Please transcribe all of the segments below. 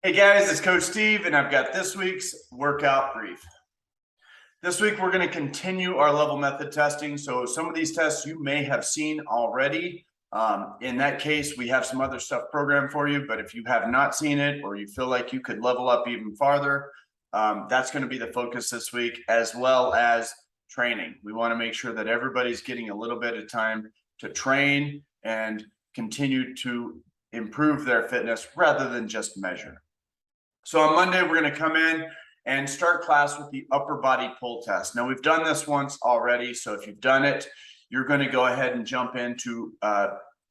Hey guys, it's Coach Steve, and I've got this week's workout brief. This week, we're going to continue our level method testing. So some of these tests you may have seen already. In that case, we have some other stuff programmed for you, but if you have not seen it or you feel like you could level up even farther, that's going to be the focus this week, as well as training. We want to make sure that everybody's getting a little bit of time to train and continue to improve their fitness rather than just measure. So on Monday, we're going to come in and start class with the upper body pull test. Now, we've done this once already, so if you've done it, you're going to go ahead and jump into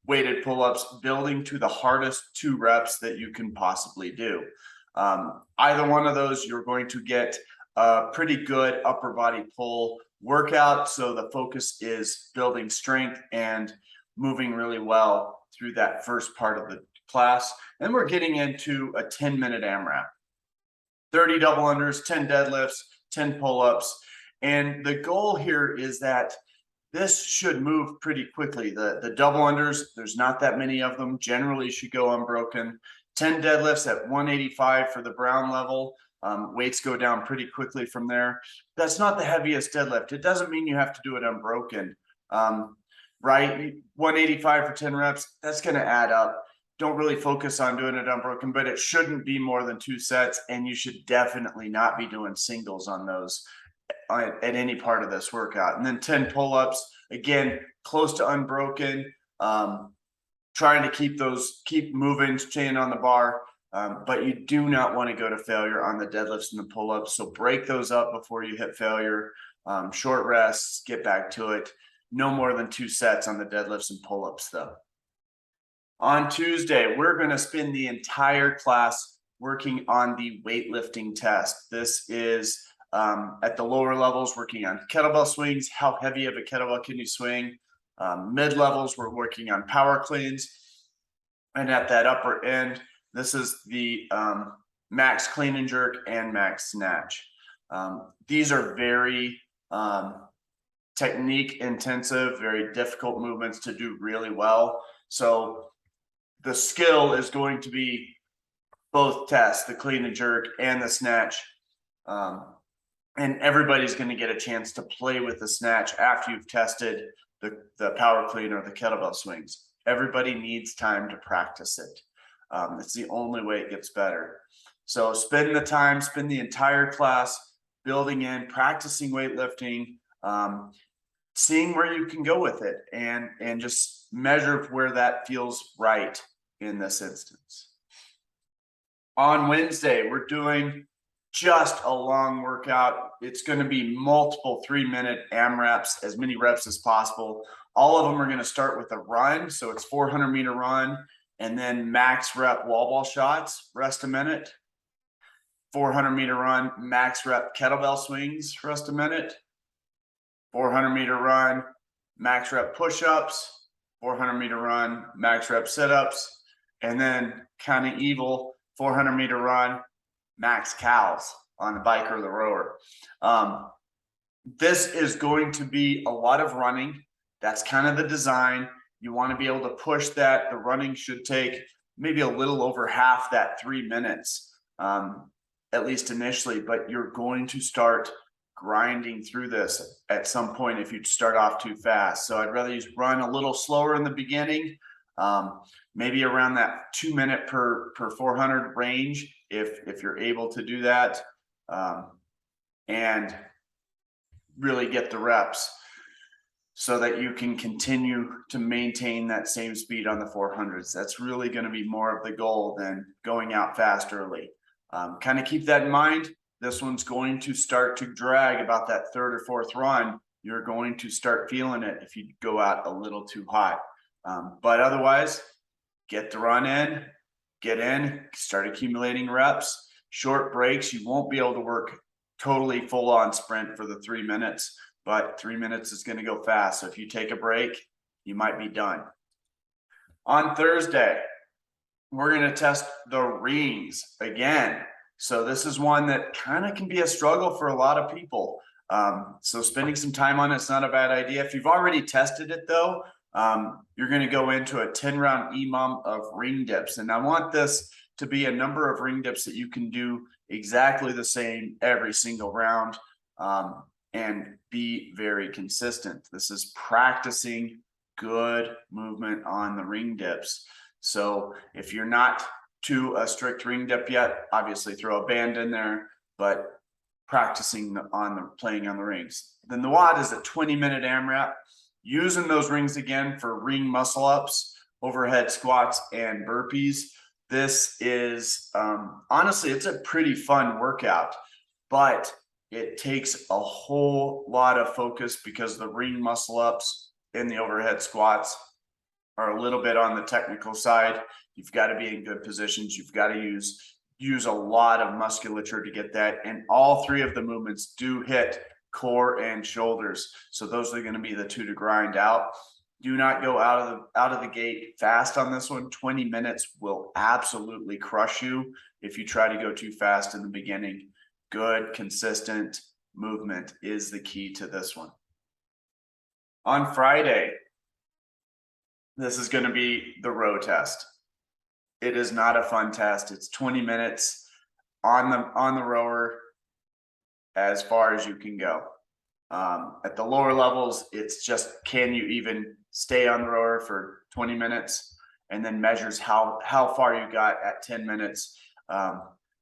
weighted pull-ups, building to the hardest 2 reps that you can possibly do. Either one of those, you're going to get a pretty good upper body pull workout. So the focus is building strength and moving really well through that first part of the class. And we're getting into a 10-minute AMRAP. 30 double unders, 10 deadlifts, 10 pull-ups. And the goal here is that this should move pretty quickly. The double unders, there's not that many of them, generally should go unbroken. 10 deadlifts at 185 for the brown level. Weights go down pretty quickly from there. That's not the heaviest deadlift. It doesn't mean you have to do it unbroken, right? 185 for 10 reps, that's going to add up. Don't really focus on doing it unbroken, but it shouldn't be more than 2 sets, and you should definitely not be doing singles on those at any part of this workout. And then 10 pull-ups, again, close to unbroken, trying to keep moving, staying on the bar, but you do not want to go to failure on the deadlifts and the pull-ups. So break those up before you hit failure. Short rests, get back to it. No more than 2 sets on the deadlifts and pull-ups though. On Tuesday, we're going to spend the entire class working on the weightlifting test. This is at the lower levels, working on kettlebell swings. How heavy of a kettlebell can you swing? Mid levels, we're working on power cleans. And at that upper end, this is the max clean and jerk and max snatch. These are very technique intensive, very difficult movements to do really well. So the skill is going to be both tests, the clean and jerk and the snatch. And everybody's going to get a chance to play with the snatch after you've tested the power clean or the kettlebell swings. Everybody needs time to practice it. It's the only way it gets better. So spend the time, spend the entire class building in, practicing weightlifting, seeing where you can go with it, and just measure where that feels right in this instance. On Wednesday, we're doing just a long workout. It's going to be multiple 3-minute AMRAPs, as many reps as possible. All of them are going to start with a run. So it's 400-meter run and then max rep wall ball shots, rest a minute. 400-meter run, max rep kettlebell swings, rest a minute. 400-meter run, max rep push-ups. 400-meter run, max rep sit-ups. And then kind of evil 400-meter run, max cows on the bike or the rower. This is going to be a lot of running. That's kind of the design. You want to be able to push that. The running should take maybe a little over half that 3 minutes, at least initially, but you're going to start grinding through this at some point if you start off too fast. So I'd rather you run a little slower in the beginning, maybe around that 2 minute per 400 range, if you're able to do that, and really get the reps so that you can continue to maintain that same speed on the 400s. That's really going to be more of the goal than going out fast early. Kind of keep that in mind. This one's going to start to drag about that 3rd or 4th run. You're going to start feeling it if you go out a little too hot. But otherwise, get the run in, get in, start accumulating reps. Short breaks, you won't be able to work totally full on sprint for the 3 minutes, but 3 minutes is going to go fast. So if you take a break, you might be done. On Thursday, we're going to test the rings again. So this is one that kind of can be a struggle for a lot of people. So spending some time on it's not a bad idea. If you've already tested it though, you're going to go into a 10-round EMOM of ring dips. And I want this to be a number of ring dips that you can do exactly the same every single round, and be very consistent. This is practicing good movement on the ring dips. So if you're not to a strict ring dip yet, obviously throw a band in there, but practicing playing on the rings. Then the WOD is a 20-minute AMRAP, using those rings again for ring muscle ups, overhead squats, and burpees. This is honestly, it's a pretty fun workout, but it takes a whole lot of focus because the ring muscle ups and the overhead squats are a little bit on the technical side. You've got to be in good positions. You've got to use a lot of musculature to get that. And all three of the movements do hit core and shoulders. So those are going to be the two to grind out. Do not go out of the gate fast on this one. 20 minutes will absolutely crush you if you try to go too fast in the beginning. Good, consistent movement is the key to this one. On Friday, this is going to be the row test. It is not a fun test. It's 20 minutes on the rower as far as you can go. At the lower levels, it's just, can you even stay on the rower for 20 minutes, and then measures how far you got at 10 minutes.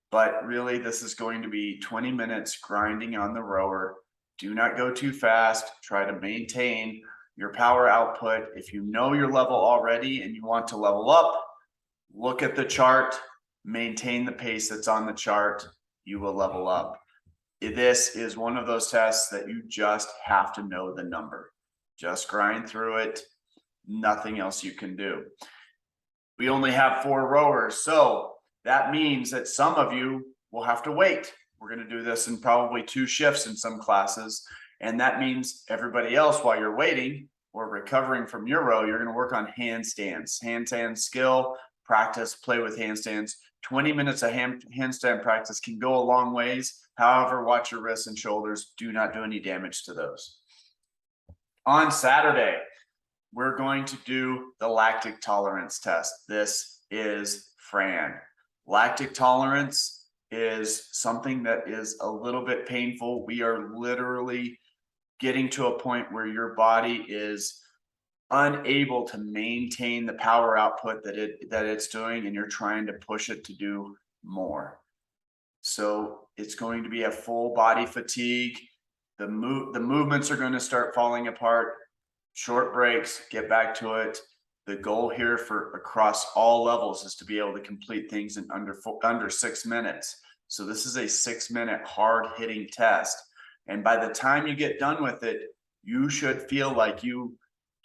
But really, this is going to be 20 minutes grinding on the rower. Do not go too fast. Try to maintain your power output. If you know your level already and you want to level up, look at the chart, maintain the pace that's on the chart. You will level up. This is one of those tests that you just have to know the number. Just grind through it. Nothing else you can do. We only have 4 rowers, so that means that some of you will have to wait. We're going to do this in probably 2 shifts in some classes. And that means everybody else, while you're waiting or recovering from your row, you're going to work on handstands. Handstand skill, practice, play with handstands. 20 minutes of handstand practice can go a long ways. However, watch your wrists and shoulders. Do not do any damage to those. On Saturday, we're going to do the lactic tolerance test. This is Fran. Lactic tolerance is something that is a little bit painful. We are literally getting to a point where your body is unable to maintain the power output that it's doing, and you're trying to push it to do more. So it's going to be a full body fatigue. The movements are going to start falling apart. Short breaks, get back to it. The goal here for across all levels is to be able to complete things in under 6 minutes. So this is a 6-minute hard hitting test. And by the time you get done with it, you should feel like you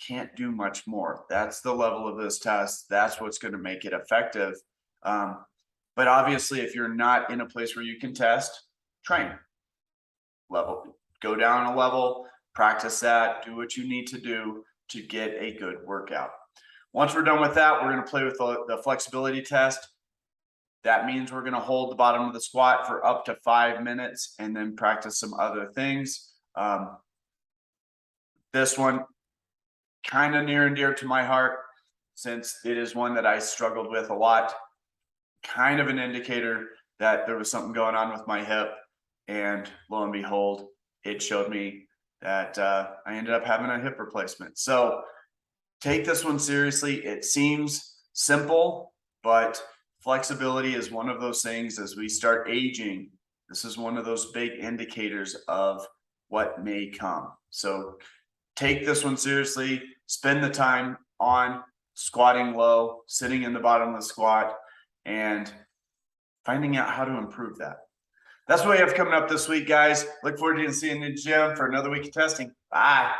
can't do much more. That's the level of this test. That's what's going to make it effective. But obviously, if you're not in a place where you can test, train. Go down a level, practice that, do what you need to do to get a good workout. Once we're done with that, we're going to play with the flexibility test. That means we're going to hold the bottom of the squat for up to 5 minutes and then practice some other things. This one, kind of near and dear to my heart, since it is one that I struggled with a lot. Kind of an indicator that there was something going on with my hip, and lo and behold, it showed me that I ended up having a hip replacement. So take this one seriously. It seems simple, but flexibility is one of those things. As we start aging, this is one of those big indicators of what may come. So take this one seriously. Spend the time on squatting low, sitting in the bottom of the squat, and finding out how to improve that. That's what we have coming up this week, guys. Look forward to seeing you in the gym for another week of testing. Bye.